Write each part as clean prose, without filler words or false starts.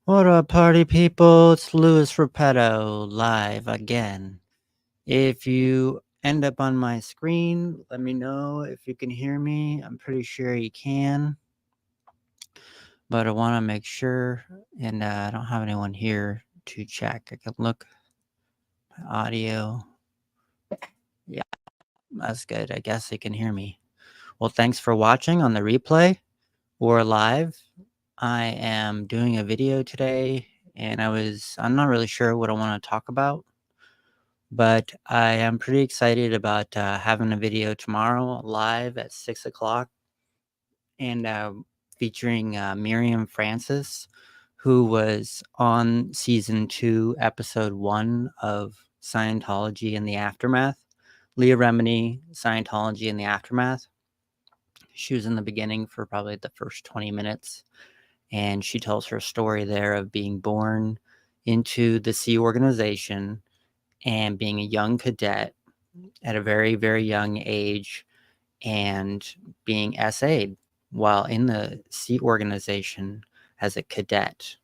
What up, party people? It's Louis Repetto live again. If you end up on my screen, let me know if you can hear me. I'm pretty sure you can, but I want to make sure, and I don't have anyone here to check. I can look my audio. Yeah, that's good. I guess you can hear me. Well, thanks for watching on the replay or live. I am doing a video today, and I'm not really sure what I want to talk about. But I am pretty excited about having a video tomorrow live at 6 o'clock and featuring Miriam Francis, who was on season 2, episode 1 of Scientology in the Aftermath. Leah Remini, Scientology in the Aftermath. She was in the beginning for probably the first 20 minutes, and she tells her story there of being born into the Sea organization and being a young cadet at a very, very young age and being SA'd while in the Sea organization as a cadet.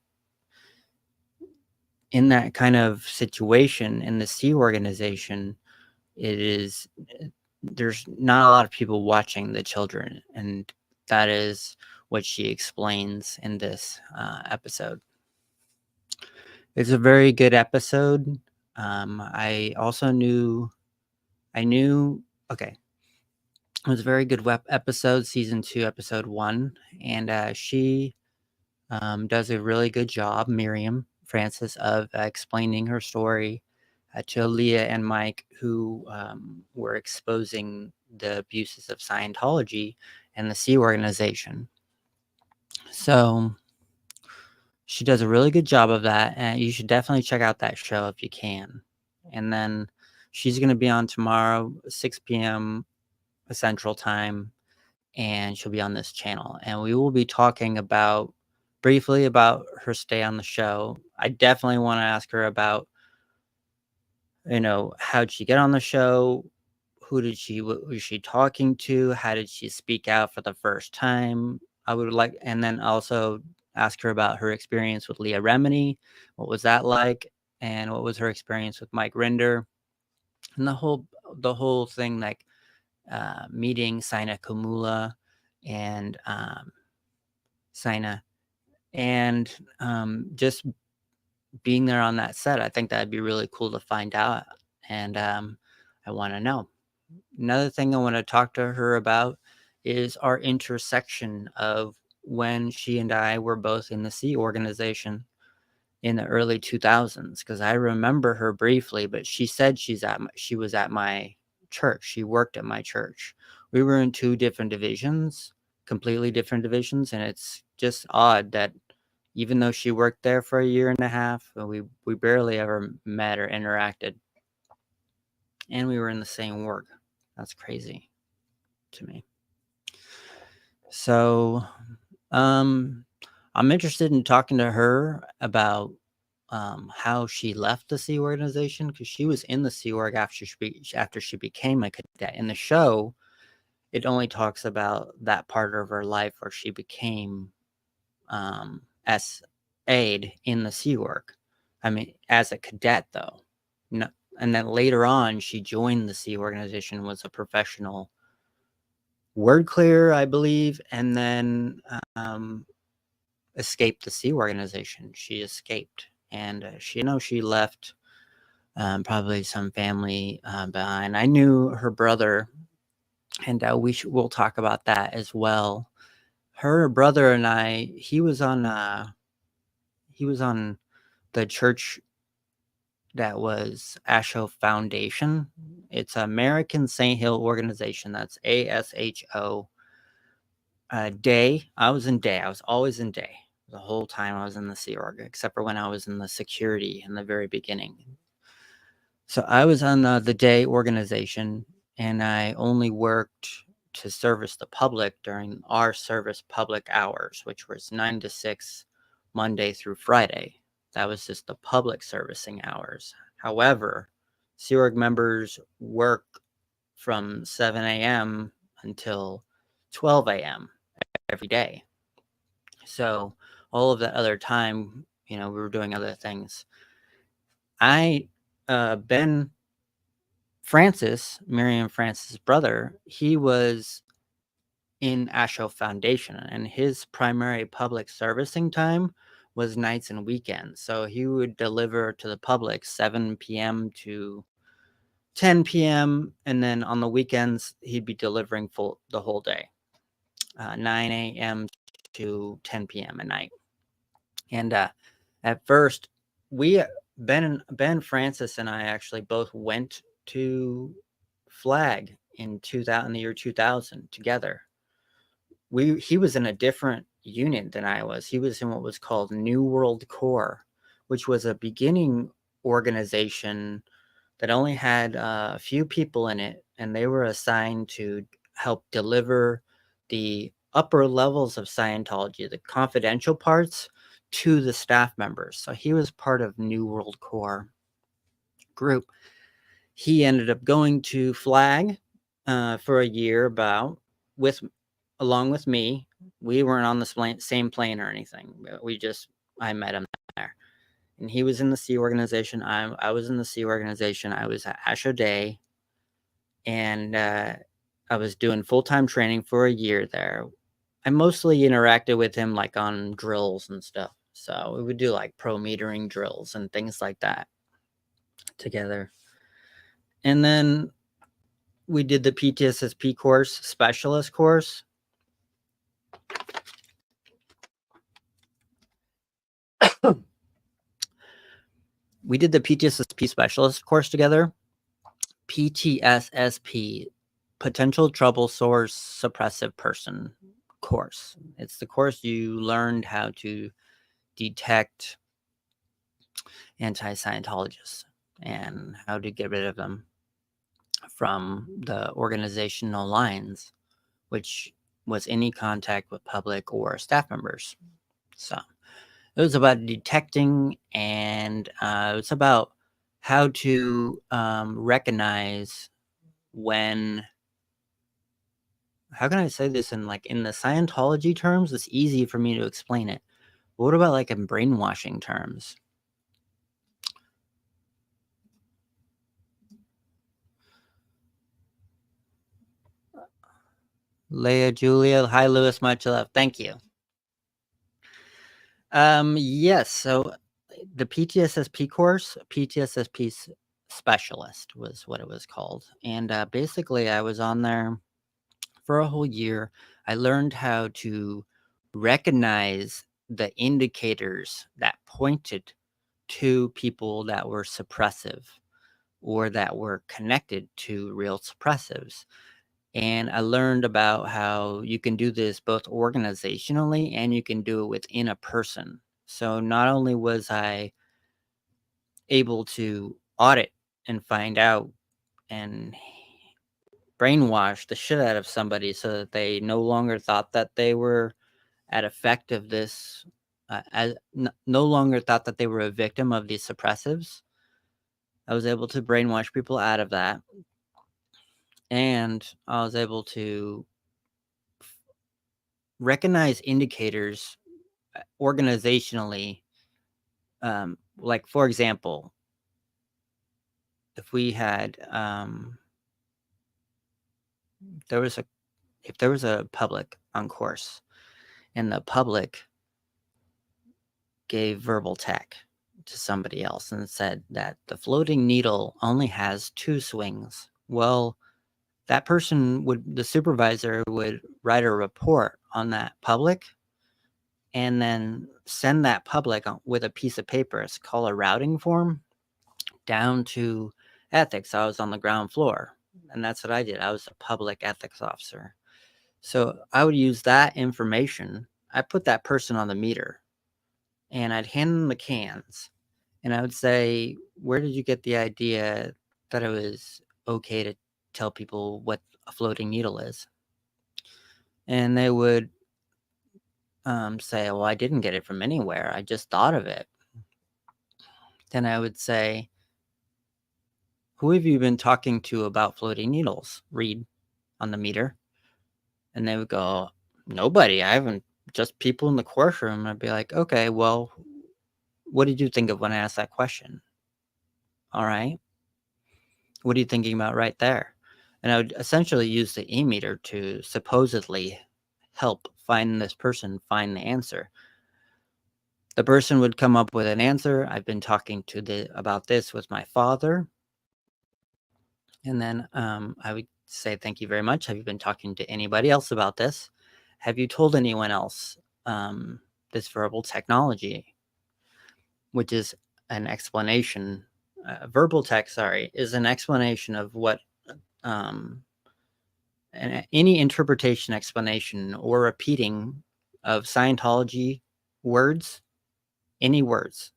In that kind of situation in the Sea organization, there's not a lot of people watching the children, and that is what she explains in this episode. It's a very good episode. I knew, okay, it was a very good episode, season 2, episode 1, and she does a really good job, Miriam Francis, of explaining her story to Leah and Mike, who were exposing the abuses of Scientology and the Sea organization. So she does a really good job of that, and you should definitely check out that show if you can. And then she's going to be on tomorrow, 6 p.m. Central Time, and she'll be on this channel. And we will be talking briefly about her stay on the show. I definitely want to ask her about, how'd she get on the show? What was she talking to? How did she speak out for the first time? And then also ask her about her experience with Leah Remini. What was that like? And what was her experience with Mike Rinder? And the whole thing, like meeting Sina Kamula and Sina, and just being there on that set. I think that'd be really cool to find out, and I want to know. Another thing I want to talk to her about is our intersection of when she and I were both in the Sea organization in the early 2000s, because I remember her briefly, but she said she was at my church. She worked at my church. We were in 2 different divisions, completely different divisions, and it's just odd that even though she worked there for a year and a half, we barely ever met or interacted, and we were in the same work. That's crazy to me. So, I'm interested in talking to her about how she left the Sea organization, because she was in the Sea org after she became a cadet. In the show, it only talks about that part of her life where she became SA'd in the Sea org. I mean, as a cadet, though. No, and then later on, she joined the Sea organization, was a professional word clear, I believe, and then escaped the Sea organization. She escaped, and she left probably some family behind. I knew her brother, and we'll talk about that as well. Her brother and I, he was on the church that was Asho Foundation. It's American Saint Hill organization. That's ASHO. Day. I was in day. I was always in day the whole time I was in the Sea Org, except for when I was in the security in the very beginning. So I was on the day organization, and I only worked to service the public during our service public hours, which was 9 to 6, Monday through Friday. That was just the public servicing hours. However, Sea Org members work from 7 a.m. until 12 a.m. every day. So all of that other time, we were doing other things. I, Ben Francis, Miriam Francis' brother, he was in Asho Foundation, and his primary public servicing time was nights and weekends. So he would deliver to the public 7 p.m. to 10 p.m. and then on the weekends he'd be delivering the whole day, 9 a.m. to 10 p.m. at night. And at first, we Ben Francis and I actually both went to Flag in the year 2000 together. He was in a different unit than I was. He was in what was called New World Corps, which was a beginning organization that only had a few people in it, and they were assigned to help deliver the upper levels of Scientology, the confidential parts, to the staff members. So he was part of New World Corps group. He ended up going to Flag for a year along with me. We weren't on the same plane or anything. I met him there. And he was in the Sea organization. I was in the Sea organization. I was at Asho Day, and I was doing full-time training for a year there. I mostly interacted with him like on drills and stuff. So we would do like pro metering drills and things like that together. And then we did the PTSSP course, specialist course. We did the PTSSP specialist course together. PTSSP, Potential Trouble Source Suppressive Person course. It's the course you learned how to detect anti-Scientologists and how to get rid of them from the organizational lines, which was any contact with public or staff members. So it was about detecting, and it's about how to recognize when. How can I say this in the Scientology terms? It's easy for me to explain it. But what about in brainwashing terms? Leah, Julia, hi Lewis, much love. Thank you. Yes. So the PTSSP course, PTSSP specialist was what it was called, and basically I was on there for a whole year. I learned how to recognize the indicators that pointed to people that were suppressive or that were connected to real suppressives. And I learned about how you can do this both organizationally and you can do it within a person. So not only was I able to audit and find out and brainwash the shit out of somebody so that they no longer thought that they were at effect of this, no longer thought that they were a victim of these suppressives. I was able to brainwash people out of that. And I was able to recognize indicators organizationally. For example, if we had, if there was a public on course and the public gave verbal tech to somebody else and said that the floating needle only has 2 swings, well, that person the supervisor would write a report on that public and then send that public with a piece of paper. It's called a routing form down to ethics. I was on the ground floor, and that's what I did. I was a public ethics officer. So I would use that information. I put that person on the meter, and I'd hand them the cans, and I would say, where did you get the idea that it was okay to tell people what a floating needle is? And they would say, well, I didn't get it from anywhere. I just thought of it. Then I would say, who have you been talking to about floating needles? Read on the meter. And they would go, nobody. I haven't, just people in the courtroom. I'd be like, okay, well, what did you think of when I asked that question? All right. What are you thinking about right there? And I would essentially use the e-meter to supposedly help this person find the answer. The person would come up with an answer. I've been talking about this with my father. And then I would say, thank you very much. Have you been talking to anybody else about this? Have you told anyone else this verbal technology, which is an explanation, verbal tech, is an explanation of what any interpretation, explanation, or repeating of Scientology words, any words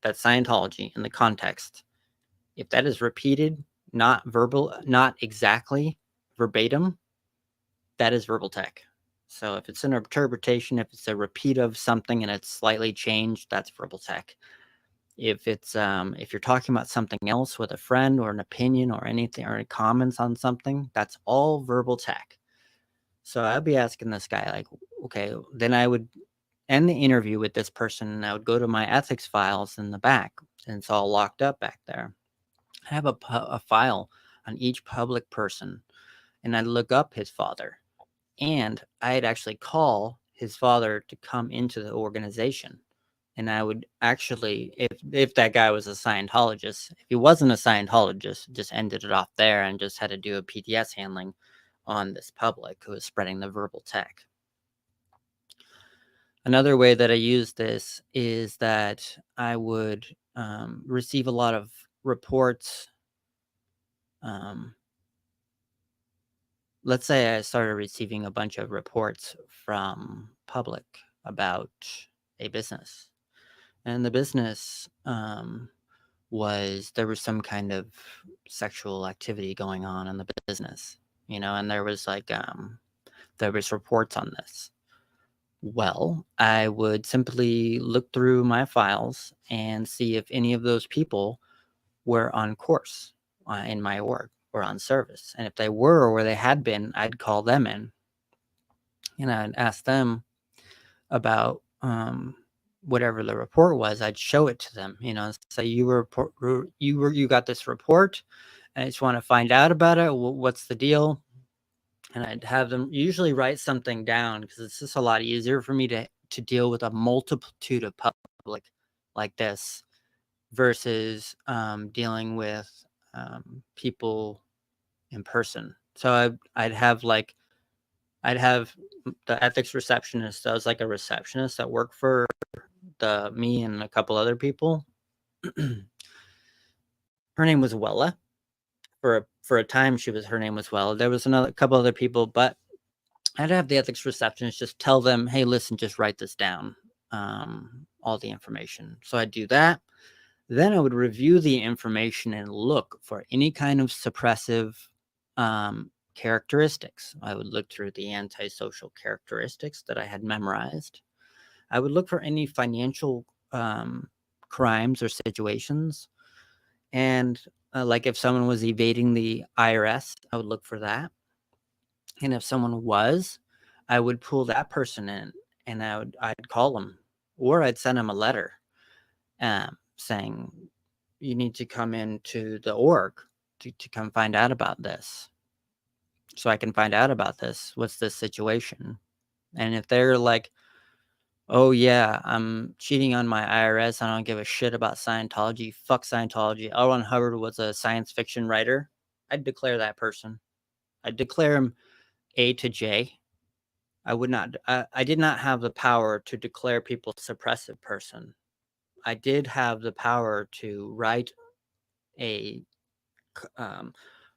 that Scientology in the context, if that is repeated, not exactly verbatim, that is verbal tech. So if it's an interpretation, if it's a repeat of something and it's slightly changed, that's verbal tech. If it's if you're talking about something else with a friend or an opinion or anything or any comments on something, that's all verbal tech. So I'd be asking this guy, like, okay, then I would end the interview with this person and I would go to my ethics files in the back, and it's all locked up back there. I have a file on each public person, and I'd look up his father, and I'd actually call his father to come into the organization. And I would actually, if that guy was a Scientologist, if he wasn't a Scientologist, just ended it off there and just had to do a PTS handling on this public who was spreading the verbal tech. Another way that I use this is that I would receive a lot of reports. Let's say I started receiving a bunch of reports from public about a business. And the business there was some kind of sexual activity going on in the business, and there was there was reports on this. Well, I would simply look through my files and see if any of those people were on course in my org or on service. And if they were or where they had been, I'd call them in and I'd ask them about whatever the report was. I'd show it to them, say you got this report and I just want to find out about it. What's the deal? And I'd have them usually write something down because it's just a lot easier for me to deal with a multitude of public like this versus dealing with people in person. So I'd have the ethics receptionist. I was like a receptionist that worked for me and a couple other people. Her name was Wella. For a time, her name was Wella. There was a couple other people, but I'd have the ethics receptionist just tell them, hey, listen, just write this down, all the information. So I'd do that. Then I would review the information and look for any kind of suppressive characteristics. I would look through the antisocial characteristics that I had memorized. I would look for any financial crimes or situations. And like if someone was evading the IRS, I would look for that. And if someone was, I would pull that person in and I'd call them, or I'd send them a letter saying, you need to come into the org to come find out about this. So I can find out about this. What's this situation? And if they're like, oh yeah, I'm cheating on my IRS, I don't give a shit about Scientology, fuck Scientology, L. Ron Hubbard was a science fiction writer, I'd declare that person. I'd declare him A to J. I did not have the power to declare people suppressive person. I did have the power to write a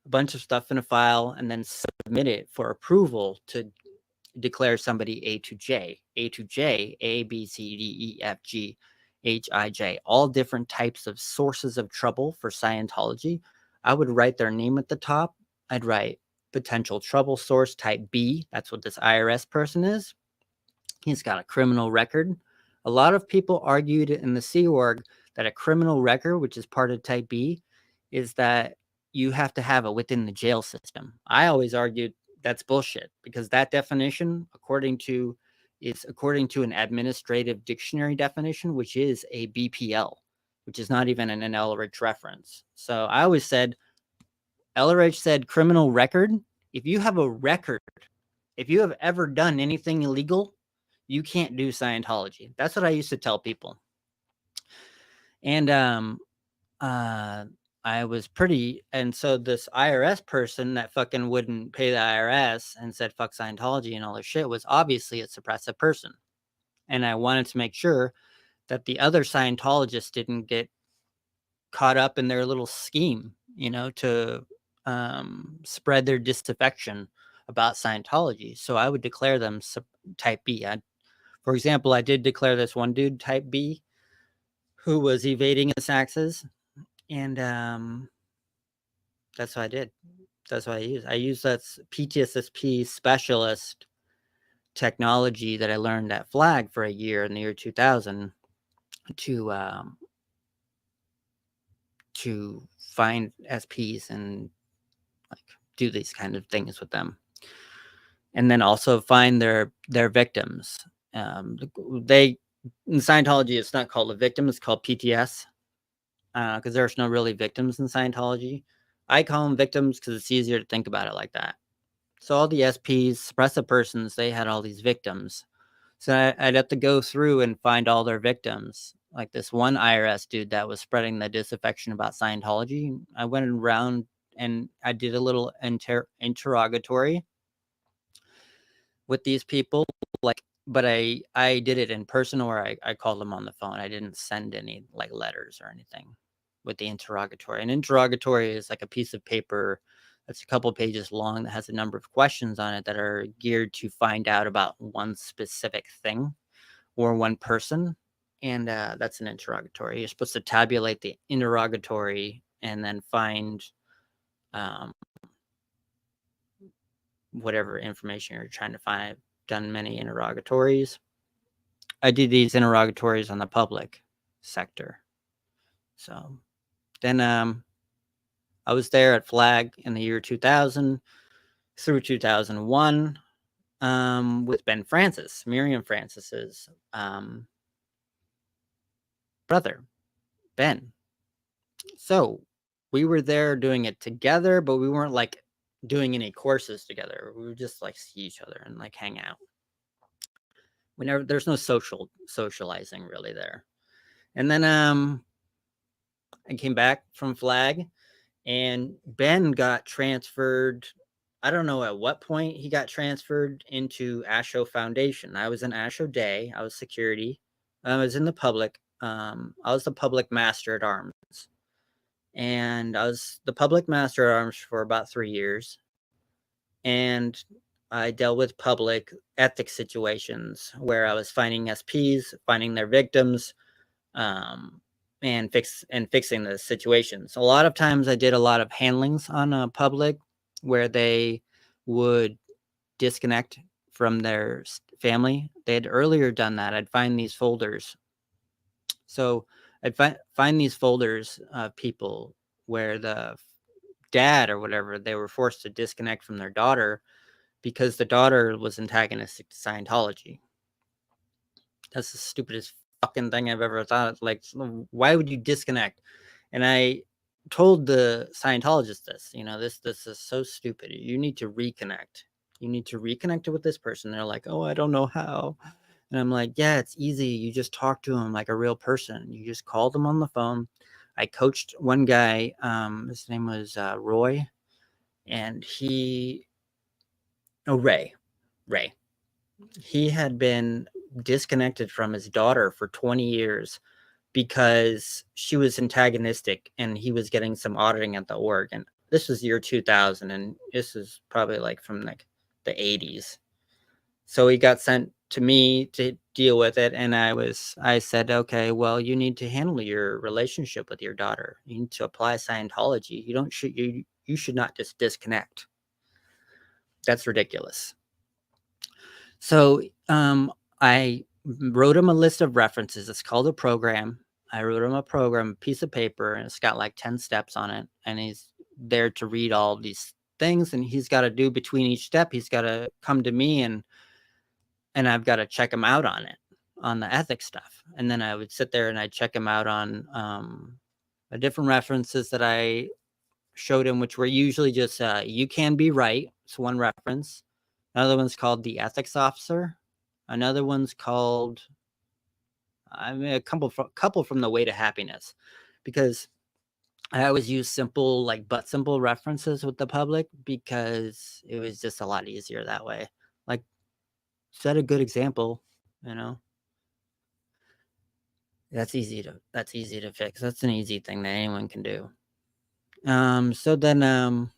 bunch of stuff in a file and then submit it for approval to declare somebody A to J, A, B, C, D, E, F, G, H, I, J, all different types of sources of trouble for Scientology. I would write their name at the top. I'd write potential trouble source type B. That's what this IRS person is. He's got a criminal record. A lot of people argued in the Sea Org that a criminal record, which is part of type B, is that you have to have it within the jail system. I always argued that's bullshit because that definition, according to is according to an administrative dictionary definition, which is a BPL, which is not even an Elrich reference. So I always said, Elrich said criminal record. If you have a record, if you have ever done anything illegal, you can't do Scientology. That's what I used to tell people. And I was pretty, and so this IRS person that fucking wouldn't pay the IRS and said fuck Scientology and all this shit was obviously a suppressive person. And I wanted to make sure that the other Scientologists didn't get caught up in their little scheme, to spread their disaffection about Scientology. So I would declare them type B. For example, I did declare this one dude type B who was evading his taxes. And that's what I did. That's what I used. I used that PTSSP specialist technology that I learned at Flag for a year in the year 2000 to find SPs and like do these kind of things with them, and then also find their victims. They in Scientology, it's not called a victim; it's called PTS, because there's no really victims in Scientology. I call them victims because it's easier to think about it like that. So all the SPs, suppressive persons, they had all these victims. So I'd have to go through and find all their victims. Like this one IRS dude that was spreading the disaffection about Scientology. I went around and I did a little interrogatory with these people. But I did it in person, or I called them on the phone. I didn't send any like letters or anything with the interrogatory. An interrogatory is like a piece of paper that's a couple pages long that has a number of questions on it that are geared to find out about one specific thing or one person. And that's an interrogatory. You're supposed to tabulate the interrogatory and then find whatever information you're trying to find. I've done many interrogatories. I did these interrogatories on the public sector. So then I was there at Flag in the year 2000 through 2001 with Ben Francis, Miriam Francis's brother, Ben. So we were there doing it together, but we weren't like doing any courses together. We would just like see each other and like hang out. There's no socializing really there. And then I came back from Flag, and Ben got transferred. I don't know at what point he got transferred into Asho Foundation. I was in Asho Day. I was security. I was in the public. I was the public master at arms. And I was the public master at arms for about 3 years. And I dealt with public ethics situations where I was finding SPs, finding their victims, and fixing the situations. A lot of times I did a lot of handlings on public where they would disconnect from their family. They had earlier done that. I'd find these folders. So I'd find these folders of people where the dad or whatever, they were forced to disconnect from their daughter because the daughter was antagonistic to Scientology. That's the stupidest fucking thing I've ever thought. Like, why would you disconnect? And I told the Scientologist this, this is so stupid. You need to reconnect. You need to reconnect with this person. They're like, oh, I don't know how. And I'm like, yeah, it's easy. You just talk to them like a real person. You just call them on the phone. I coached one guy. His name was Roy. And Ray. He had been disconnected from his daughter for 20 years because she was antagonistic and he was getting some auditing at the org. And this was year 2000, and this is probably like from like the 80s. So he got sent to me to deal with it. And I said, okay, well, you need to handle your relationship with your daughter. You need to apply Scientology. You should not just disconnect. That's ridiculous. So I wrote him a list of references. It's called a program. I wrote him a piece of paper, and it's got like 10 steps on it. And he's there to read all these things, and he's got to do between each step. He's got to come to me and and I've got to check him out on it, on the ethics stuff. And then I would sit there and I'd check him out on the different references that I showed him, which were usually just "You Can Be Right." It's one reference. Another one's called "The Ethics Officer." Another one's called, I mean, a couple from "The Way to Happiness," because I always use simple, like but simple references with the public because it was just a lot easier that way. Like, set a good example, you know. That's easy to fix. That's an easy thing that anyone can do. So then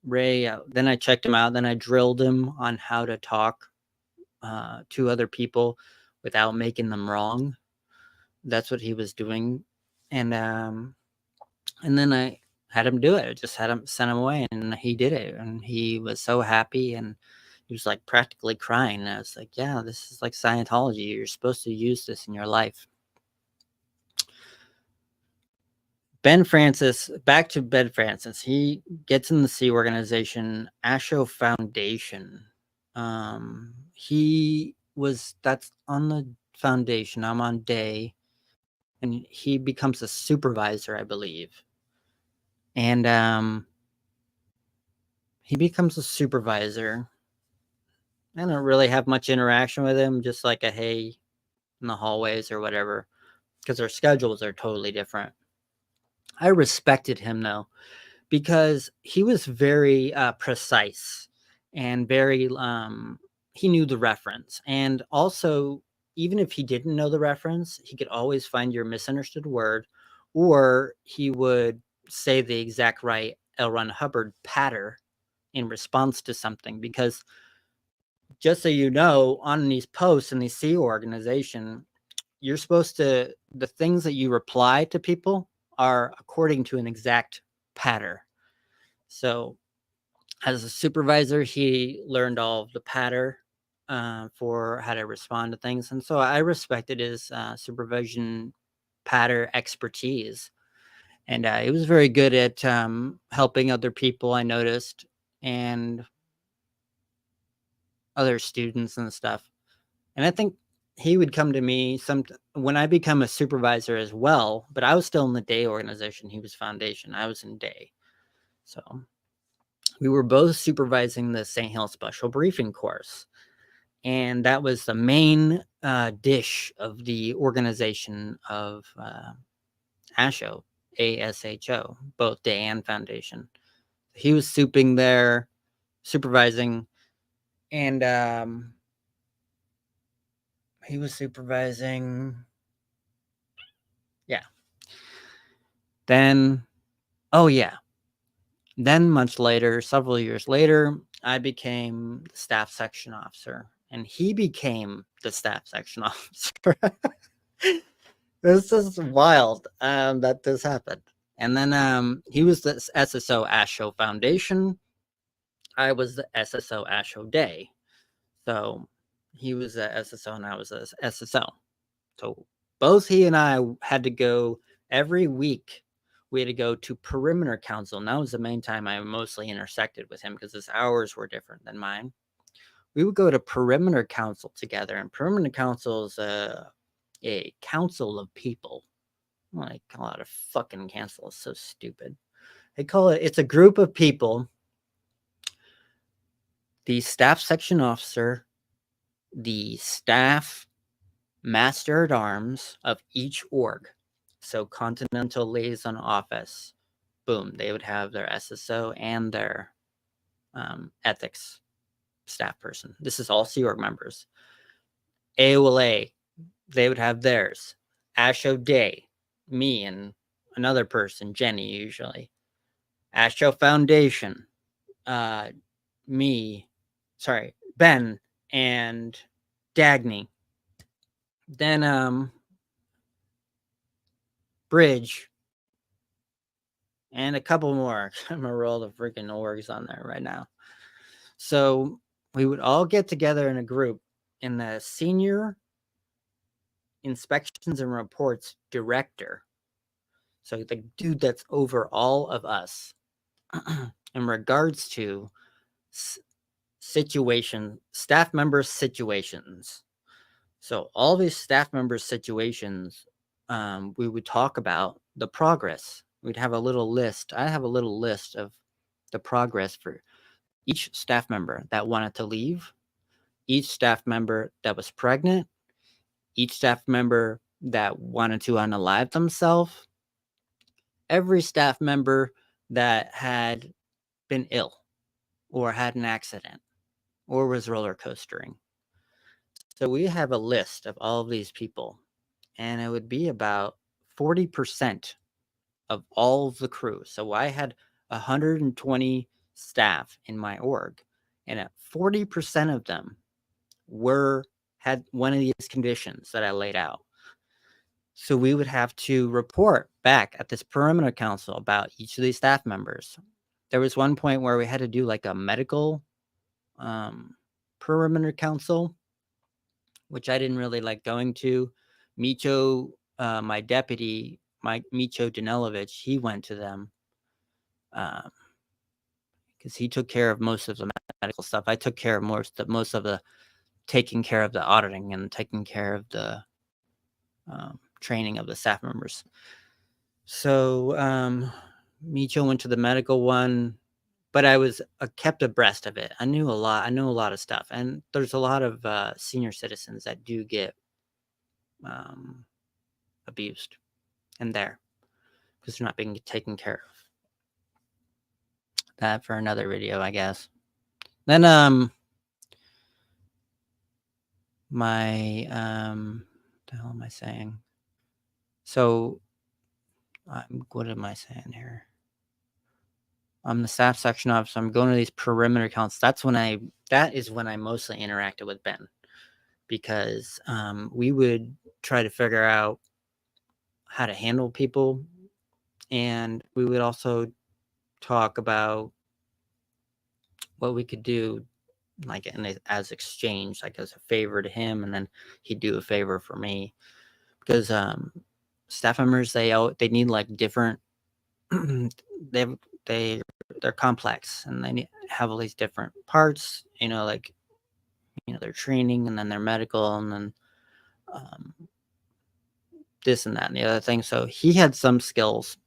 Ray, then I checked him out. Then I drilled him on how to talk to other people without making them wrong. That's what he was doing, and then I had him do it. I just had him send him away, and he did it, and he was so happy, and he was like practically crying. And I was like, "Yeah, this is like Scientology. You're supposed to use this in your life." Ben Francis, back to Ben Francis. He gets in the Sea organization, Asho Foundation. That's on the foundation. I'm on day, and he becomes a supervisor, I believe. And he becomes a supervisor. I don't really have much interaction with him, just like a hey in the hallways or whatever, because our schedules are totally different. I respected him though, because he was very precise and very he knew the reference, and also even if he didn't know the reference, he could always find your misunderstood word, or he would say the exact right L. Ron Hubbard patter in response to something. Because just so you know, on these posts in the C organization, you're supposed to, the things that you reply to people are according to an exact pattern. So as a supervisor, he learned all of the patter for how to respond to things. And so I respected his supervision patter expertise. And he was very good at helping other people, I noticed, and other students and stuff. And I think he would come to me when I become a supervisor as well, but I was still in the day organization. He was foundation. I was in day. So we were both supervising the St. Hill Special Briefing course. And that was the main dish of the organization of ASHO, ASHO, both day and foundation. He was souping there, supervising, and he was supervising. Yeah. Then, oh yeah. Then much later, several years later, I became the staff section officer, and he became the staff section officer. This is wild that this happened. And then he was the SSO ASHO Foundation. I was the SSO ASHO Day. So he was a SSO and I was a SSO. So both he and I had to go every week. We had to go to Perimeter Council. And that was the main time I mostly intersected with him because his hours were different than mine. We would go to Perimeter Council together. And Perimeter Council is a council of people. Like a lot of fucking council is so stupid. They call it's a group of people. The staff section officer, the staff master at arms of each org. So Continental Liaison Office, boom, they would have their SSO and their ethics staff person. This is all Sea Org members. AOLA, they would have theirs. ASHO Day, me and another person, Jenny usually. ASHO Foundation, Ben and Dagny. Then Bridge and a couple more. I'm gonna roll the freaking orgs on there right now. So we would all get together in a group, and the senior inspections and reports director, so the dude that's over all of us in regards to staff member situations. So all these staff member situations, we would talk about the progress. We'd have a little list. I have a little list of the progress for each staff member that wanted to leave, each staff member that was pregnant, each staff member that wanted to unalive themselves, every staff member that had been ill or had an accident or was roller coastering. So we have a list of all of these people, and it would be about 40% of all of the crew. So I had 120 staff in my org, and at 40% of them had one of these conditions that I laid out. So we would have to report back at this perimeter council about each of these staff members. There was one point where we had to do like a medical perimeter council, which I didn't really like going to. Micho, my deputy, Micho Danelovich, he went to them because he took care of most of the medical stuff. I took care of most of the taking care of the auditing and taking care of the training of the staff members. So Micho went to the medical one, but I was kept abreast of it. I knew a lot of stuff, and there's a lot of senior citizens that do get abused in there because they're not being taken care of. That for another video, I guess. Then my what the hell am I saying? So what am I saying here? I'm the staff section officer. I'm going to these perimeter counts. That is when I mostly interacted with Ben, because we would try to figure out how to handle people, and we would also talk about what we could do, like as exchange, like as a favor to him, and then he'd do a favor for me, because staff members, they need like different they're complex, and they have all these different parts, like their training, and then their medical, and then this and that and the other thing. So he had some skills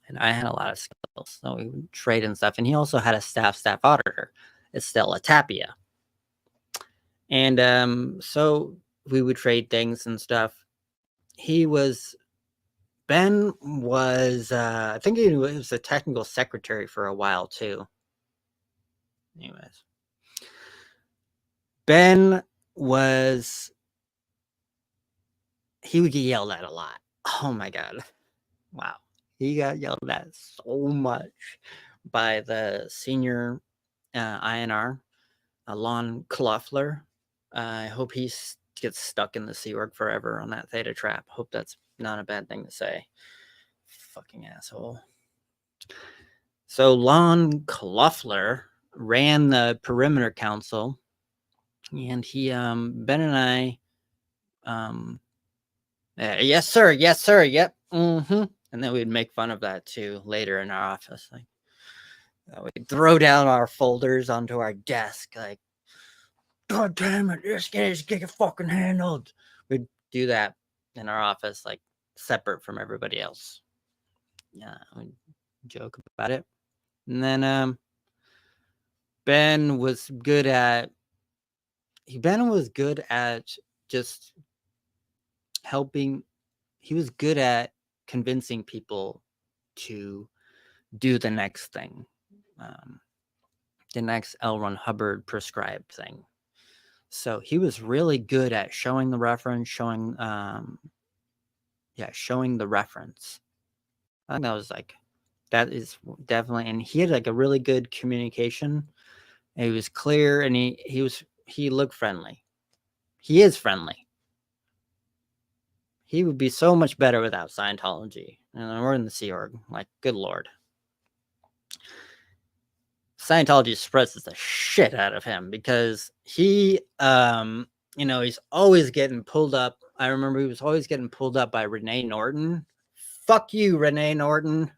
and I had a lot of skills, so we would trade and stuff. And he also had a staff auditor, Estella Tapia, and so we would trade things and stuff. Ben was I think he was a technical secretary for a while too. Anyways, Ben he would get yelled at a lot. Oh my god, wow, he got yelled at so much by the senior INR, Lon Kloffler. I hope he gets stuck in the Sea Org forever on that Theta trap. Hope that's not a bad thing to say. Fucking asshole. So Lon Kloffler ran the perimeter council, and he Ben and I yes sir, yep, and then we'd make fun of that too later in our office, like we'd throw down our folders onto our desk, like, God damn it, this guy's getting fucking handled. We'd do that in our office, like separate from everybody else. Yeah, we'd joke about it. And then Ben was good at just helping. He was good at convincing people to do the next thing, the next L. Ron Hubbard prescribed thing. So he was really good at showing the reference, showing the reference. I think that is definitely, and he had like a really good communication. He was clear, and he looked friendly. He is friendly. He would be so much better without Scientology. And we're in the Sea Org. Like, good Lord. Scientology suppresses the shit out of him because he, he's always getting pulled up. I remember he was always getting pulled up by Renee Norton. Fuck you, Renee Norton.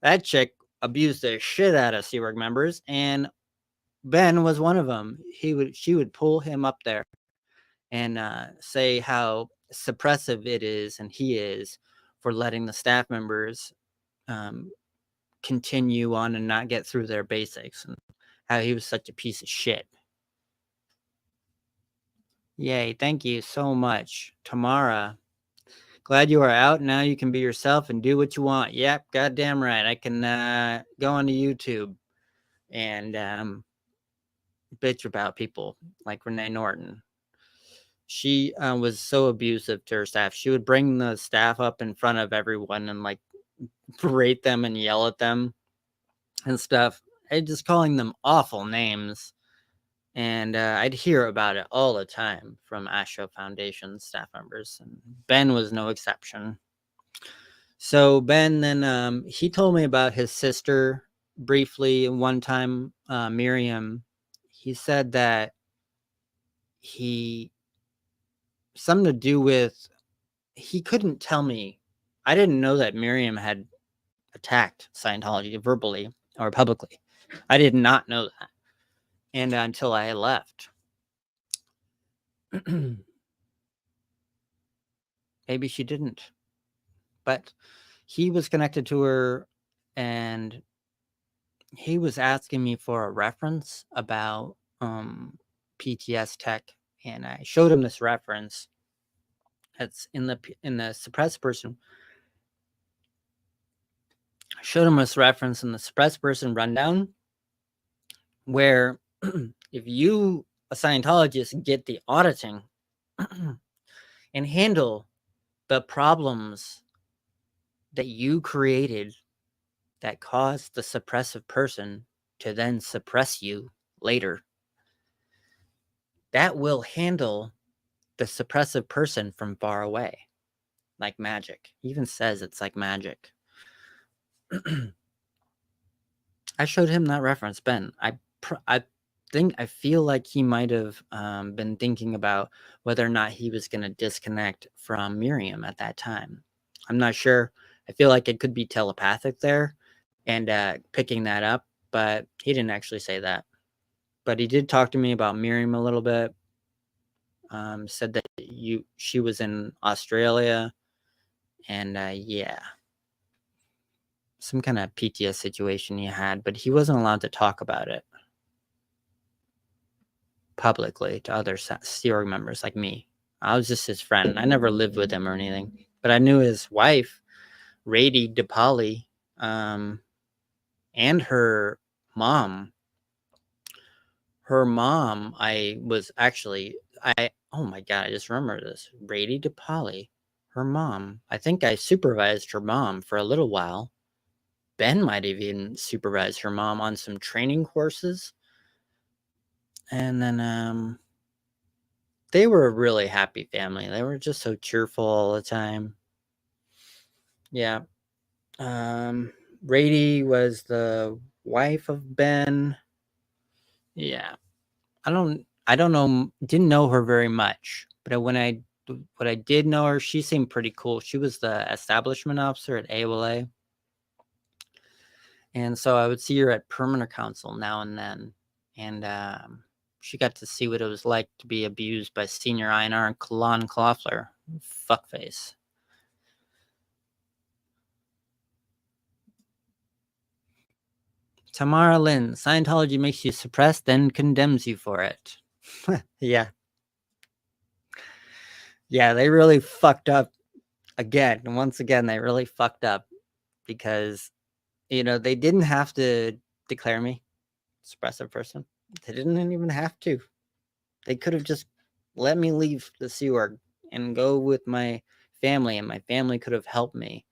That chick abused the shit out of Sea Org members, and Ben was one of them. She would pull him up there and say how suppressive it is and he is for letting the staff members continue on and not get through their basics, and how he was such a piece of shit. Yay, thank you so much, Tamara. Glad you are out. Now you can be yourself and do what you want. Yep, goddamn right. I can go onto YouTube and bitch about people like Renee Norton. She was so abusive to her staff. She would bring the staff up in front of everyone and like berate them and yell at them and stuff. And just calling them awful names. And I'd hear about it all the time from Astro Foundation staff members. And Ben was no exception. So Ben then he told me about his sister briefly one time, Miriam. He said that something to do with, he couldn't tell me. I didn't know that Miriam had attacked Scientology verbally or publicly. I did not know that. And until I had left. Maybe she didn't. But he was connected to her and he was asking me for a reference about PTS tech, and I showed him this reference. It's in the suppressed person. I showed him this reference in the suppressed person rundown, where if you, a Scientologist, get the auditing and handle the problems that you created that caused the suppressive person to then suppress you later, that will handle the suppressive person from far away, like magic. He even says it's like magic. I showed him that reference, Ben. I feel like he might have been thinking about whether or not he was going to disconnect from Miriam at that time. I'm not sure. I feel like it could be telepathic there and picking that up, but he didn't actually say that. But he did talk to me about Miriam a little bit. Said that she was in Australia, and yeah, some kind of PTS situation he had, but he wasn't allowed to talk about it publicly to other Sea members like me. I was just his friend. I never lived with him or anything, but I knew his wife, Rady DePauli, and her mom. Her mom, oh my God, I just remember this. Rady DePauli, her mom. I think I supervised her mom for a little while. Ben might have even supervised her mom on some training courses. And then they were a really happy family. They were just so cheerful all the time. Yeah. Rady was the wife of Ben. Yeah. I don't know, didn't know her very much, but what I did know her, she seemed pretty cool. She was the establishment officer at AOLA. And so I would see her at Permanent Council now and then. And she got to see what it was like to be abused by Senior Einar and Kalon Kloffler. Fuckface. Tamara Lynn, Scientology makes you suppressed, then condemns you for it. Yeah. Yeah, they really fucked up again. Once again, they really fucked up because, they didn't have to declare me suppressive person. They didn't even have to. They could have just let me leave the Sea Org and go with my family, and my family could have helped me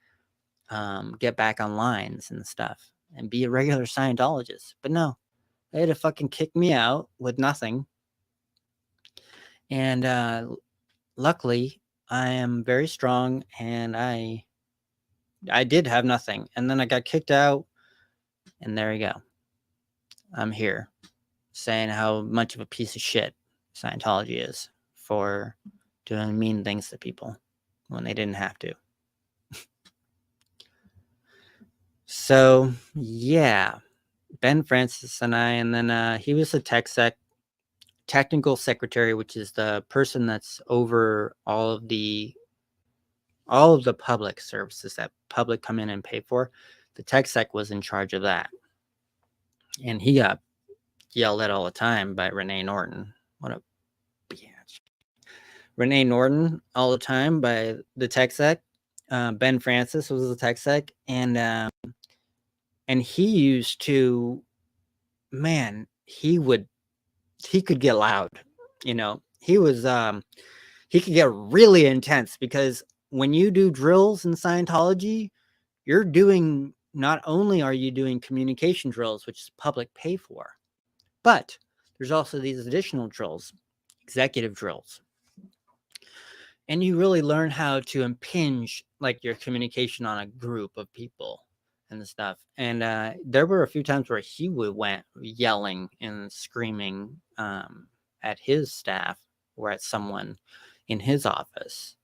get back on lines and stuff and be a regular Scientologist. But no, they had to fucking kick me out with nothing. And luckily, I am very strong, and I did have nothing. And then I got kicked out, and there you go. I'm here saying how much of a piece of shit Scientology is for doing mean things to people when they didn't have to. So, yeah. Ben Francis and I, and then he was a technical secretary, which is the person that's over all of the public services that public come in and pay for. The tech sec was in charge of that, and he got yelled at all the time by Renee Norton. What a bitch! Renee Norton all the time by the tech sec. Ben Francis was the tech sec, and he used to, man, he could get loud. He could get really intense, because when you do drills in Scientology, you're doing, not only are you doing communication drills, which is public pay for, but there's also these additional drills, executive drills. And you really learn how to impinge like your communication on a group of people and stuff. And there were a few times where he went yelling and screaming at his staff or at someone in his office.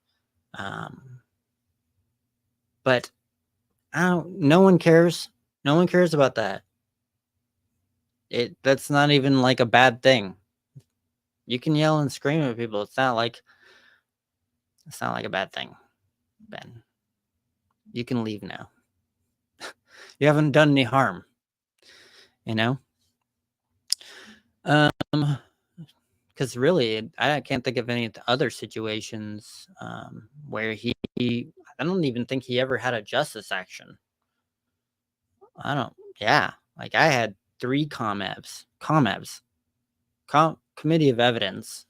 But no one cares. No one cares about that. That's not even like a bad thing. You can yell and scream at people. It's not like a bad thing, Ben. You can leave now. You haven't done any harm, you know? Because really, I can't think of any other situations where I don't even think he ever had a justice action. Like I had 3 committee of evidence.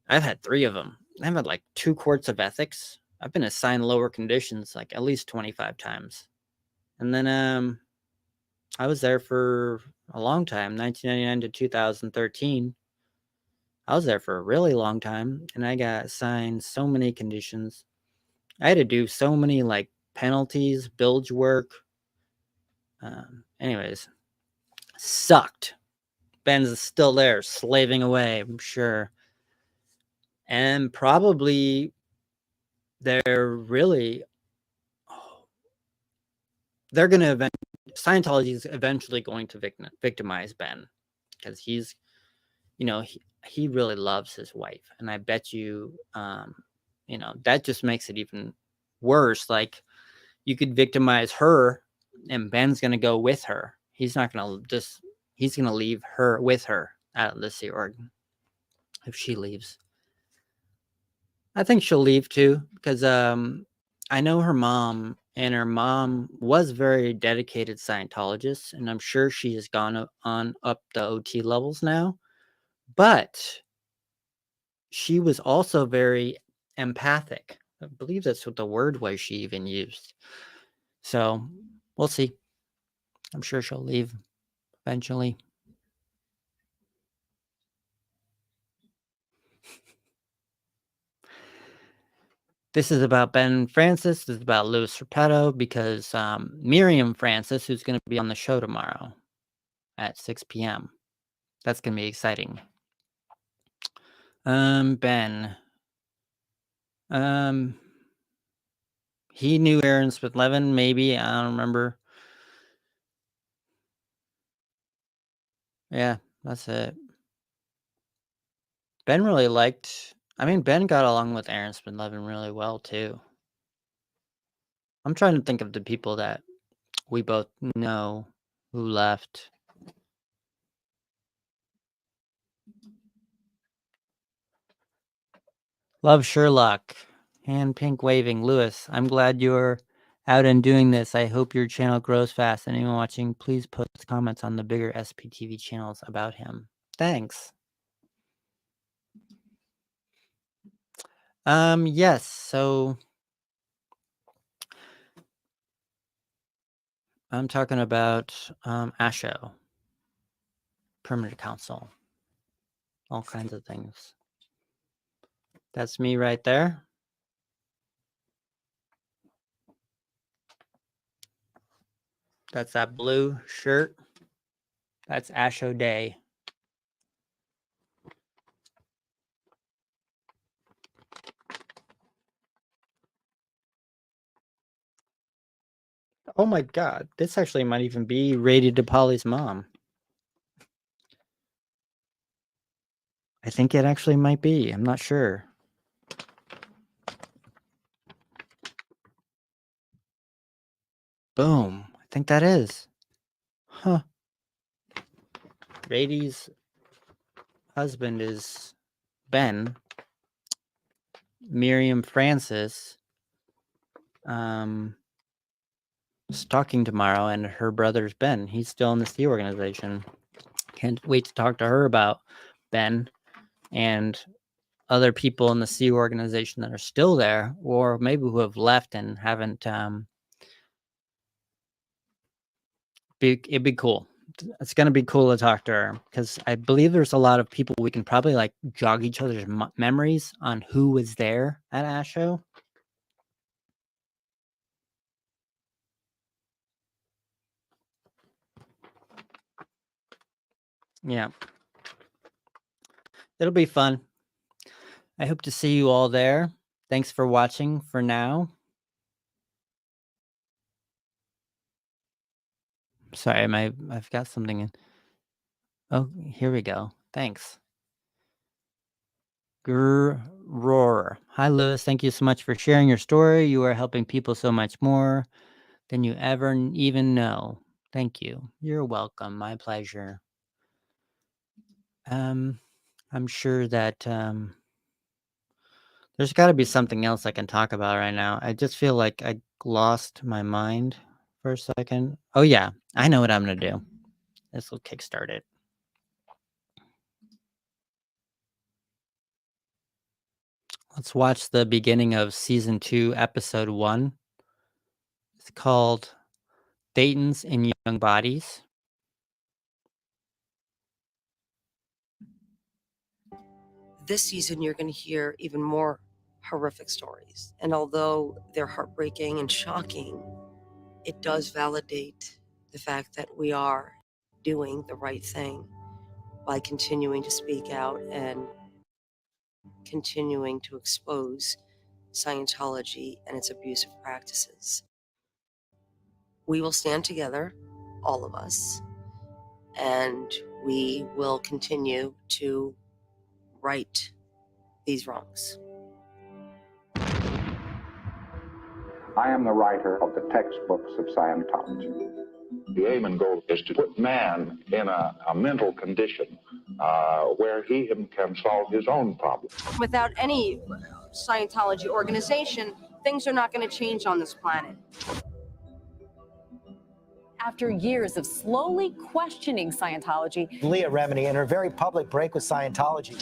I've had 3 of them. I've had like 2 courts of ethics. I've been assigned lower conditions like at least 25 times. And then I was there for a long time, 1999 to 2013. I was there for a really long time, and I got assigned so many conditions. I had to do so many like penalties, bilge work. Anyways, sucked. Ben's still there, slaving away, I'm sure. And probably Scientology is eventually going to victimize Ben, because he's, he really loves his wife, and I bet you, that just makes it even worse. Like, you could victimize her, and Ben's gonna go with her. He's gonna leave her with her out of the Sea Org if she leaves. I think she'll leave too, because I know her mom, and her mom was very dedicated Scientologist, and I'm sure she has gone on up the OT levels now. But she was also very empathic. I believe that's what the word was she even used. So we'll see. I'm sure she'll leave eventually. This is about Ben Francis. This is about Louis Repetto, because Miriam Francis, who's going to be on the show tomorrow at 6 p.m. That's going to be exciting. Ben. He knew Aaron Smith-Levin, maybe. I don't remember. Yeah, that's it. Ben Ben got along with Aaron Smith-Levin really well, too. I'm trying to think of the people that we both know who left. Love Sherlock. Hand pink waving. Lewis, I'm glad you're out and doing this. I hope your channel grows fast. Anyone watching, please post comments on the bigger SPTV channels about him. Thanks. Yes, so I'm talking about ASHO, Permanent Council, all kinds of things. That's me right there. That's that blue shirt. That's ASHO Day. Oh my god, this actually might even be rated to Polly's mom. I think it actually might be. I'm not sure. Boom. I think that is. Huh. Rady's husband is Ben. Miriam Francis is talking tomorrow, and her brother's Ben. He's still in the C organization. Can't wait to talk to her about Ben and other people in the C organization that are still there, or maybe who have left and haven't. It'd be cool. It's gonna be cool to talk to her because I believe there's a lot of people we can probably like jog each other's memories on who was there at ASHO. Yeah, it'll be fun. I hope to see you all there. Thanks for watching for now. Sorry, I've got something in. Oh, here we go. Thanks. Roar. Hi, Lewis. Thank you so much for sharing your story. You are helping people so much more than you ever even know. Thank you. You're welcome. My pleasure. I'm sure that there's got to be something else I can talk about right now. I just feel like I lost my mind for a second. Oh yeah, I know what I'm gonna do. This will kickstart it. Let's watch the beginning of season 2, episode 1. It's called Dayton's in Young Bodies. This season, you're going to hear even more horrific stories. And although they're heartbreaking and shocking, it does validate the fact that we are doing the right thing by continuing to speak out and continuing to expose Scientology and its abusive practices. We will stand together, all of us, and we will continue to right these wrongs. I am the writer of the textbooks of Scientology. The aim and goal is to put man in a mental condition where he can solve his own problems. Without any Scientology organization, things are not going to change on this planet. After years of slowly questioning Scientology, Leah Remini and her very public break with Scientology.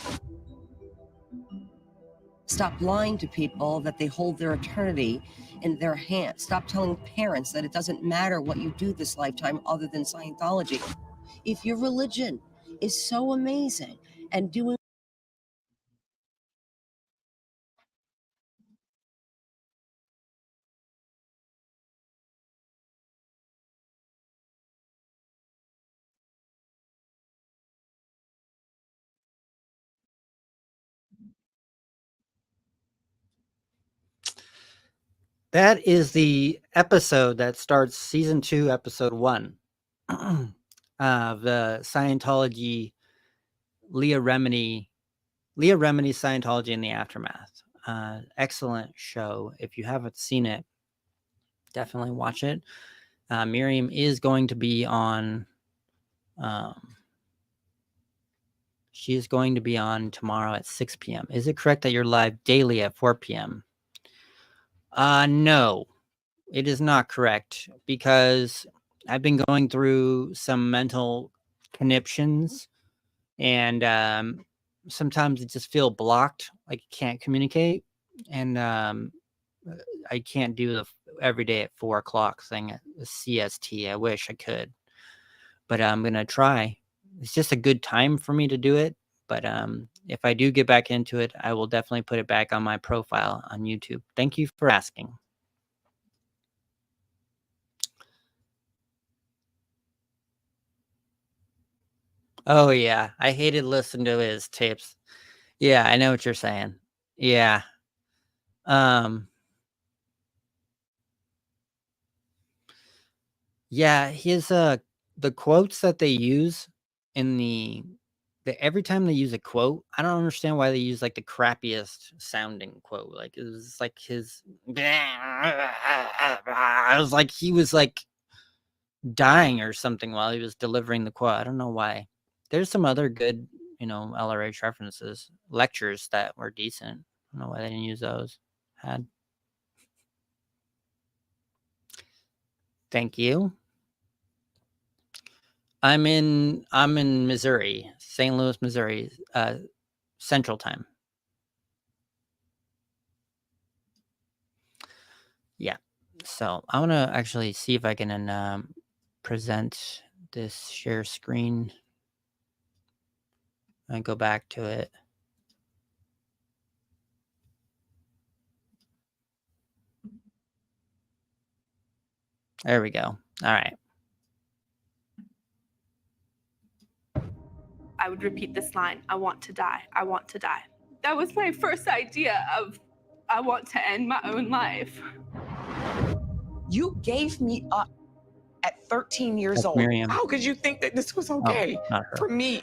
Stop lying to people that they hold their eternity in their hands. Stop telling parents that it doesn't matter what you do this lifetime other than Scientology. If your religion is so amazing and doing That is the episode that starts season 2, episode 1 of the Scientology Leah Remini Scientology in the Aftermath. Excellent show. If you haven't seen it, definitely watch it. Miriam is going to be on. She is going to be on tomorrow at 6 p.m. Is it correct that you're live daily at 4 p.m.? No, it is not correct because I've been going through some mental conniptions and sometimes I just feel blocked, like I can't communicate, and I can't do the every day at 4 o'clock thing at the CST. I wish I could, but I'm gonna try. It's just a good time for me to do it. But if I do get back into it, I will definitely put it back on my profile on YouTube. Thank you for asking. Oh yeah, I hated listening to his tapes. Yeah, I know what you're saying. Yeah. Um Yeah, his the quotes that they use in the every time they use a quote, I don't understand why they use like the crappiest sounding quote. Like it was like his I was like he was like dying or something while he was delivering the quote. I don't know why. There's some other good, LRH references, lectures that were decent. I don't know why they didn't use those. Thank you. I'm in Missouri, St. Louis, Missouri, Central Time. Yeah. So I want to actually see if I can present this share screen and go back to it. There we go. All right. I would repeat this line, I want to die, I want to die. That was my first idea of, I want to end my own life. You gave me up at 13 years That's old. Miriam. How could you think that this was okay not her. for me?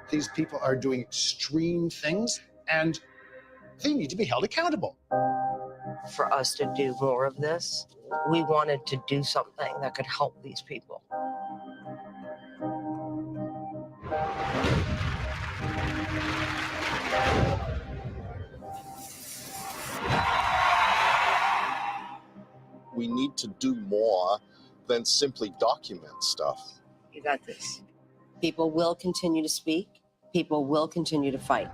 These people are doing extreme things, and they need to be held accountable. For us to do more of this, we wanted to do something that could help these people. We need to do more than simply document stuff. You got this. People will continue to speak. People will continue to fight.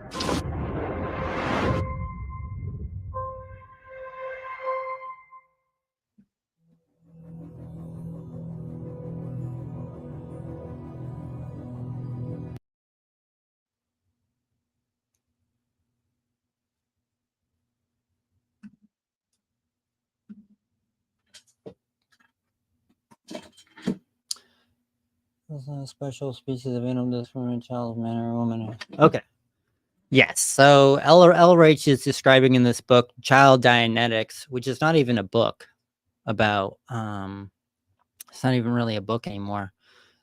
A special species of animal that's from a child, man, or woman. Okay. Yes. So Elrich is describing in this book child Dianetics, which is not even a book about. It's not even really a book anymore.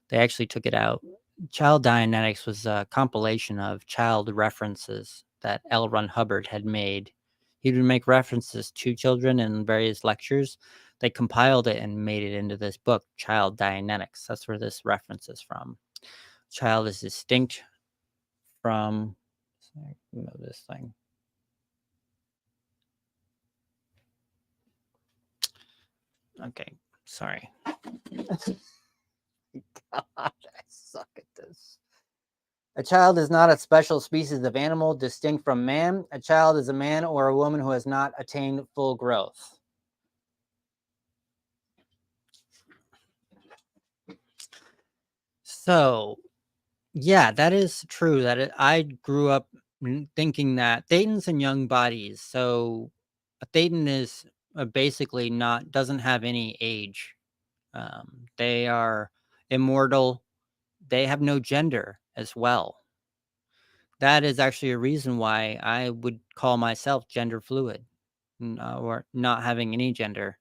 They actually took it out. Child Dianetics was a compilation of child references that L. Ron Hubbard had made. He would make references to children in various lectures. They compiled it and made it into this book, Child Dianetics. That's where this reference is from. Child is distinct from this thing. Okay, sorry. God, I suck at this. A child is not a special species of animal distinct from man. A child is a man or a woman who has not attained full growth. So, yeah, that is true. I grew up thinking that Thetans and young bodies. So, a Thetan is basically doesn't have any age. They are immortal. They have no gender as well. That is actually a reason why I would call myself gender fluid or not having any gender.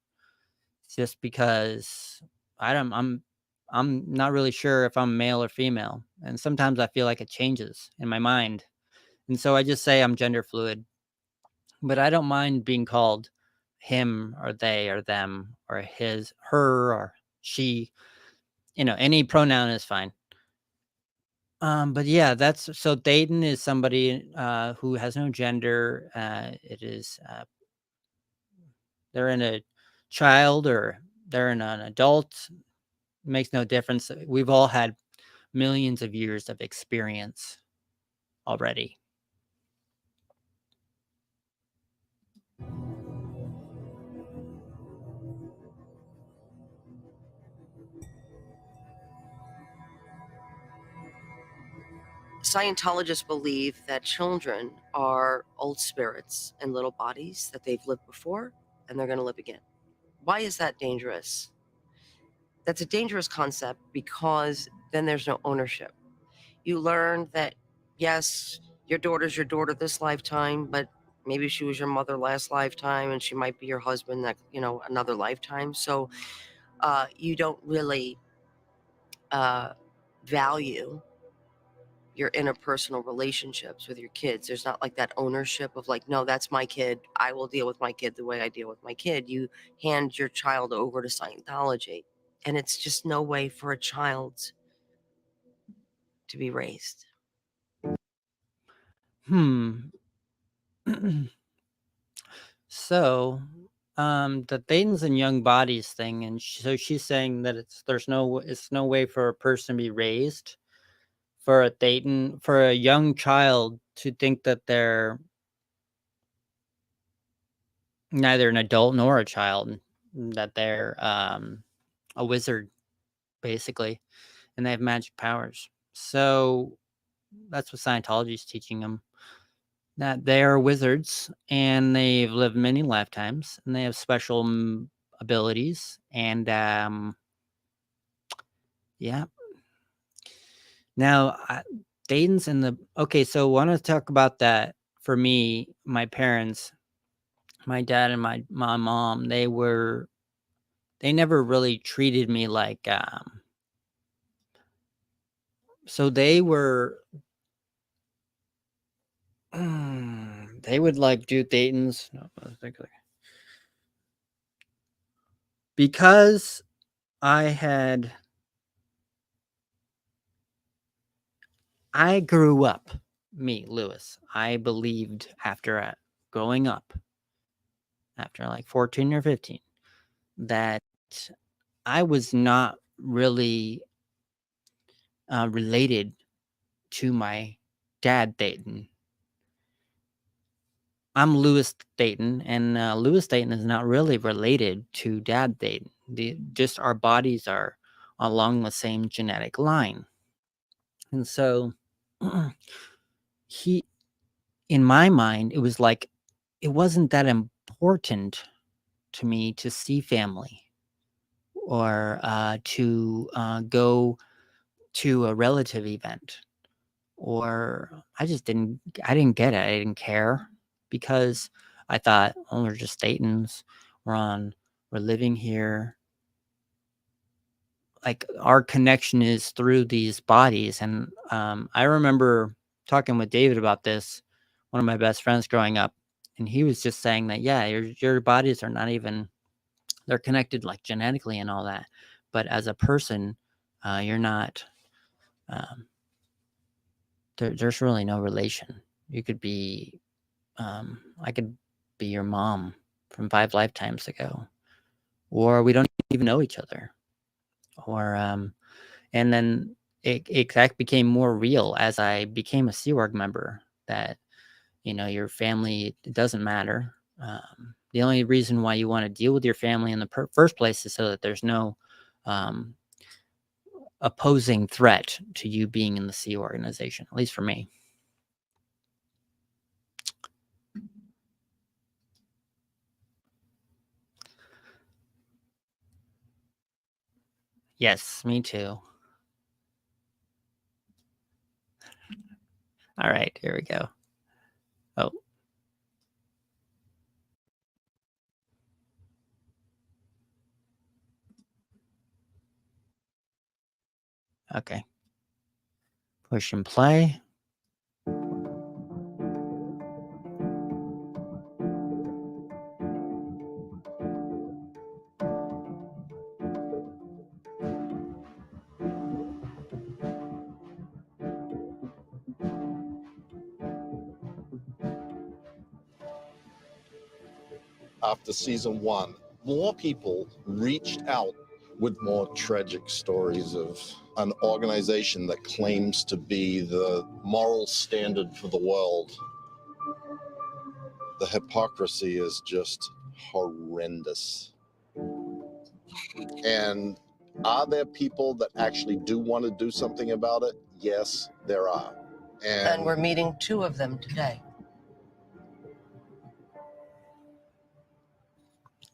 It's just because I'm not really sure if I'm male or female. And sometimes I feel like it changes in my mind. And so I just say I'm gender fluid. But I don't mind being called him or they or them or his, her or she. Any pronoun is fine. But yeah, so Thetan is somebody who has no gender. It is they're in a child or they're in an adult. It makes no difference. We've all had millions of years of experience already. Scientologists believe that children are old spirits in little bodies, that they've lived before and they're going to live again. Why is that dangerous? That's a dangerous concept because then there's no ownership. You learn that, yes, your daughter's your daughter this lifetime, but Maybe she was your mother last lifetime, and she might be your husband that, another lifetime. So you don't really value your interpersonal relationships with your kids. There's not like that ownership of like, no, that's my kid. I will deal with my kid the way I deal with my kid. You hand your child over to Scientology, and it's just no way for a child to be raised. So, the Thetans and young bodies thing, and so she's saying that it's no way for a person to be raised, for a Thetan, for a young child to think that they're neither an adult nor a child, that they're a wizard, basically, and they have magic powers. So that's what Scientology is teaching them. That they are wizards and they've lived many lifetimes and they have special abilities. And yeah. Now, Dayton's in the okay. So, want to talk about that for me? My parents, my dad and my mom, they never really treated me like. So they were. They would like do Dayton's. No, because I grew up, Lewis. I believed after growing up, after like 14 or 15, that I was not really related to my dad, Dayton. I'm Lewis Dayton, and Lewis Dayton is not really related to Dad Dayton. Just our bodies are along the same genetic line. And so in my mind, it was like, it wasn't that important to me to see family or to go to a relative event, or I didn't get it. I didn't care because I thought, oh, we're just Daytons. We're living here. Like, our connection is through these bodies. And I remember talking with David about this, one of my best friends growing up, and he was just saying that, yeah, your bodies are not even, they're connected like genetically and all that, but as a person, you're not. There's really no relation. You could be, I could be your mom from 5 lifetimes ago, or we don't even know each other, or and then that became more real as I became a Sea Org member. That your family, it doesn't matter. The only reason why you want to deal with your family in the first place is so that there's no opposing threat to you being in the Sea organization, at least for me. Yes, me too. All right, here we go. Oh. Okay. Push and play. After season 1, more people reached out with more tragic stories of an organization that claims to be the moral standard for the world. The hypocrisy is just horrendous. And are there people that actually do want to do something about it? Yes, there are. And we're meeting 2 of them today.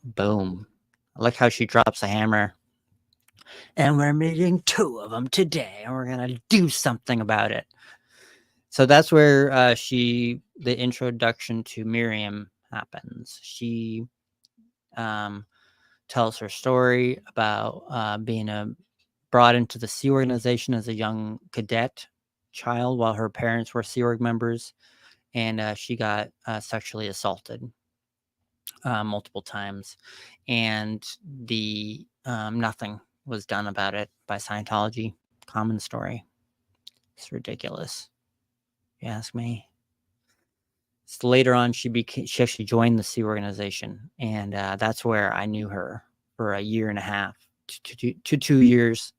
Boom. I like how she drops the hammer. And we're meeting 2 of them today, and we're going to do something about it. So that's where she the introduction to Miriam happens. She tells her story about being brought into the Sea Organization as a young cadet child while her parents were Sea Org members, and she got sexually assaulted multiple times, and the nothing was done about it by Scientology. Common story. It's ridiculous, if you ask me. So later on, she actually joined the Sea Organization, and that's where I knew her for a year and a half to 2 years.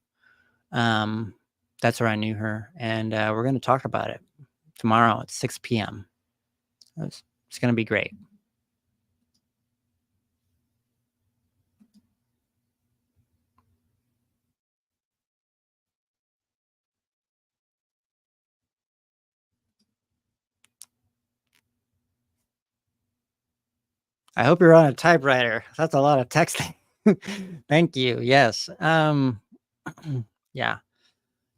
That's where I knew her, and we're going to talk about it tomorrow at 6 p.m. It's going to be great. I hope you're on a typewriter. That's a lot of texting. Thank you. Yes. Yeah,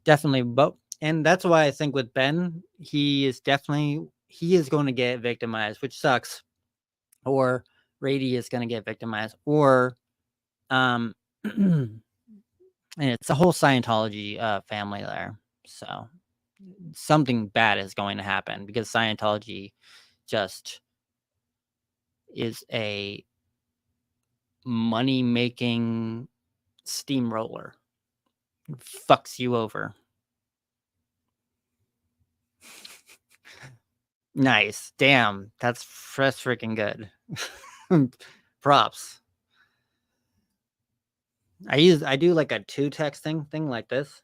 definitely. And that's why I think with Ben, he is going to get victimized, which sucks. Or Rady is going to get victimized, or and it's a whole Scientology family there. So something bad is going to happen because Scientology just is a money-making steamroller. It fucks you over. Nice. Damn. That's freaking good. Props. I do like a 2 texting thing like this.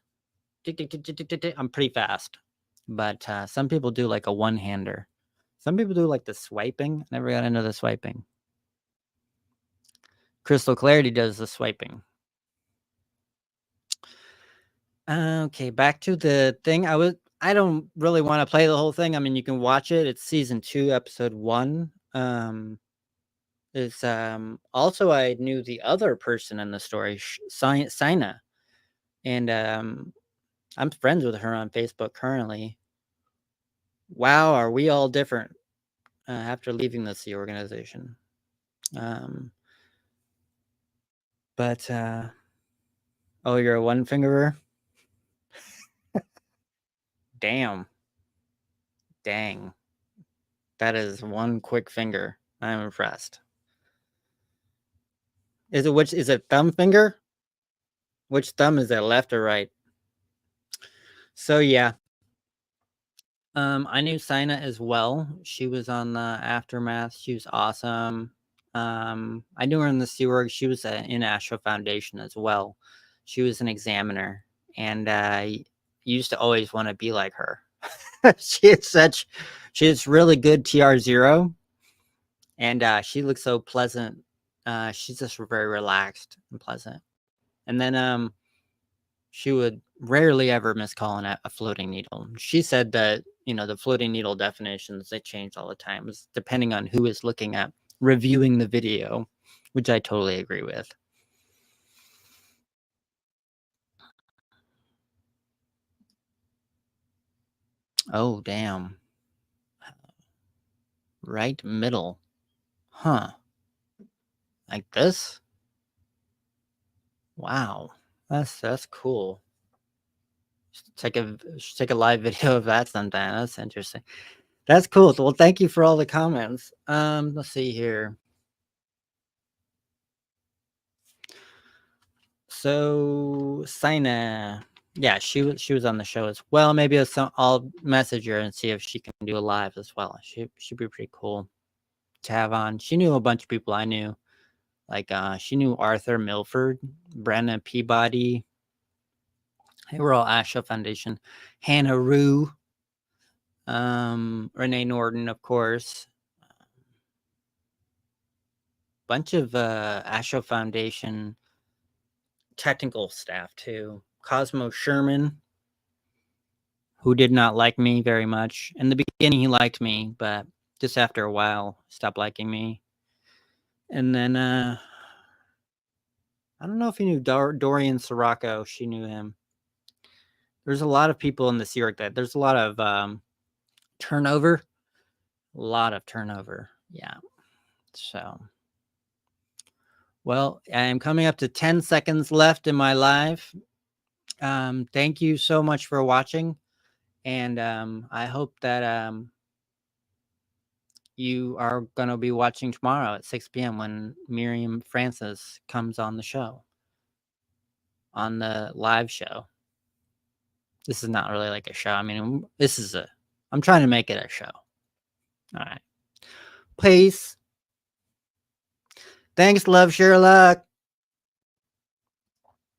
I'm pretty fast. But some people do like a one-hander. Some people do like the swiping. Never got into the swiping. Crystal Clarity does the swiping. Okay, back to the thing. I don't really want to play the whole thing. I mean, you can watch it. It's season 2, episode 1. It's also I knew the other person in the story, Sina, and I'm friends with her on Facebook currently. Wow, are we all different after leaving the Sea Organization? But oh, you're a one fingerer? Damn. Dang. That is one quick finger. I'm impressed. Is it thumb finger? Which thumb is it, left or right? So yeah. I knew Sina as well. She was on the Aftermath. She was awesome. I knew her in the Sea Org. She was in Astro Foundation as well. She was an examiner, and I used to always want to be like her. She has really good TR0, and she looks so pleasant. She's just very relaxed and pleasant. And then she would rarely ever miss calling it a floating needle. She said that, the floating needle definitions, they change all the time, depending on who is looking at reviewing the video, which I totally agree with. Oh, damn. Right middle. Huh. Like this? Wow. That's cool. Take a live video of that sometime. That's interesting. That's cool. Well, thank you for all the comments. Let's see here. So Sina, yeah, she was on the show as well. Maybe I'll message her and see if she can do a live as well. She'd be pretty cool to have on. She knew a bunch of people I knew. Like she knew Arthur Milford, Brenna Peabody. They were all Astro Foundation. Hannah Rue, Renee Norton, of course. Bunch of Astro Foundation technical staff too. Cosmo Sherman, who did not like me very much. In the beginning, he liked me, but just after a while, stopped liking me. And then I don't know if you knew Dorian Sirocco. She knew him. There's a lot of people in the Sea Org that there's a lot of turnover. A lot of turnover. Yeah. So, well, I am coming up to 10 seconds left in my live. Thank you so much for watching. And I hope that you are going to be watching tomorrow at 6 p.m. when Miriam Francis comes on the show, on the live show. This is not really like a show. I mean, I'm trying to make it a show. All right. Peace. Thanks, love, Sherlock.